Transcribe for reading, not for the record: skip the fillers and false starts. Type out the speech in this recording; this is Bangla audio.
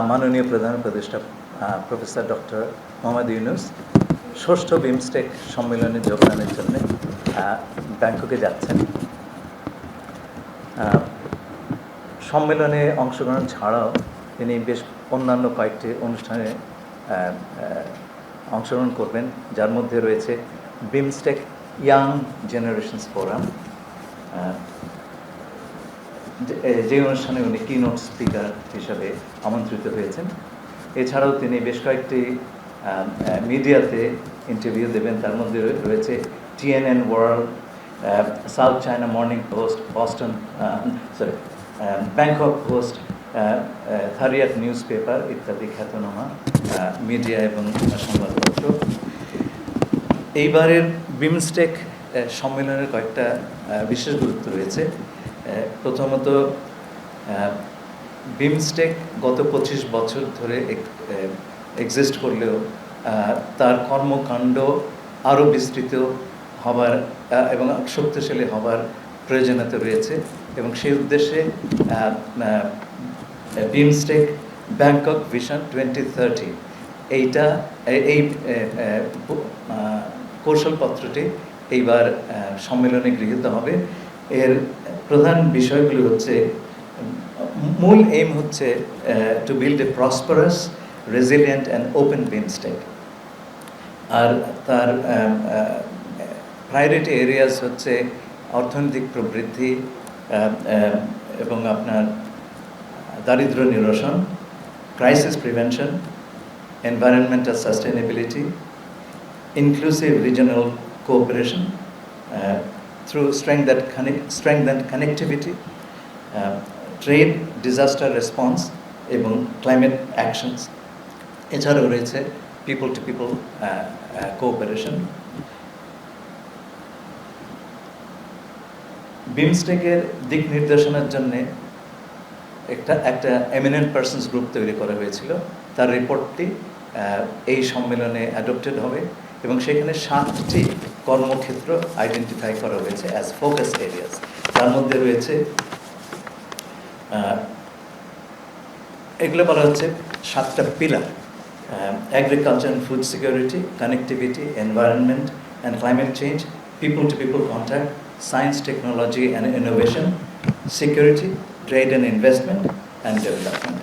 মাননীয় প্রধান উপদেষ্টা প্রফেসর ডক্টর মোহাম্মদ ইউনূস ষষ্ঠ বিমস্টেক সম্মেলনে যোগদানের জন্য ব্যাংককে যাচ্ছেন। সম্মেলনে অংশগ্রহণ ছাড়াও তিনি বেশ অন্যান্য কয়েকটি অনুষ্ঠানে অংশগ্রহণ করবেন, যার মধ্যে রয়েছে বিমস্টেক ইয়াং জেনারেশনস ফোরাম, যে অনুষ্ঠানে উনি কিনোট স্পিকার হিসাবে আমন্ত্রিত হয়েছেন। এছাড়াও তিনি বেশ কয়েকটি মিডিয়াতে ইন্টারভিউ দেবেন, তার মধ্যে রয়েছে TNN world, South China Morning Post, Bangkok Post, Thairath newspaper ইত্যাদি খ্যাতনামা মিডিয়া এবং সংবাদপত্র। এইবারের বিমস্টেক সম্মেলনের কয়েকটা বিশেষ গুরুত্ব রয়েছে। প্রথমত, বিমস্টেক গত 25 বছর ধরে এক্সিস্ট করলেও তার কর্মকাণ্ড আরও বিস্তৃত হবার এবং শক্তিশালী হবার প্রয়োজনীয়তা রয়েছে, এবং সেই উদ্দেশ্যে বিমস্টেক ব্যাংকক ভিশন 2030 এই কৌশলপত্রটি এইবার সম্মেলনে গৃহীত হবে। এর প্রধান বিষয়গুলি হচ্ছে, মূল এইম হচ্ছে to build a prosperous, resilient and open BIMSTEC. আর তার প্রায়োরিটি এরিয়াস হচ্ছে অর্থনৈতিক প্রবৃদ্ধি এবং আপনার দারিদ্র নিরসন, crisis prevention, environmental sustainability, inclusive regional cooperation through strengthened connectivity, trade, disaster response এবং climate actions. এছাড়াও রয়েছে people to people cooperation. বিমস্টেকের দিক নির্দেশনার জন্যে একটা এমিনেন্ট পার্সনস গ্রুপ তৈরি করা হয়েছিল। তার রিপোর্টটি এই সম্মেলনে অ্যাডপ্টেড হবে এবং সেখানে 7টি কর্মক্ষেত্র আইডেন্টিফাই করা হয়েছে অ্যাজ ফোকাস এরিয়াস। তার মধ্যে রয়েছে, এগুলো বলা হচ্ছে 7টা pillar: agriculture and food security, connectivity, environment and climate change, people to people contact, science, technology and innovation, security, trade and investment and development.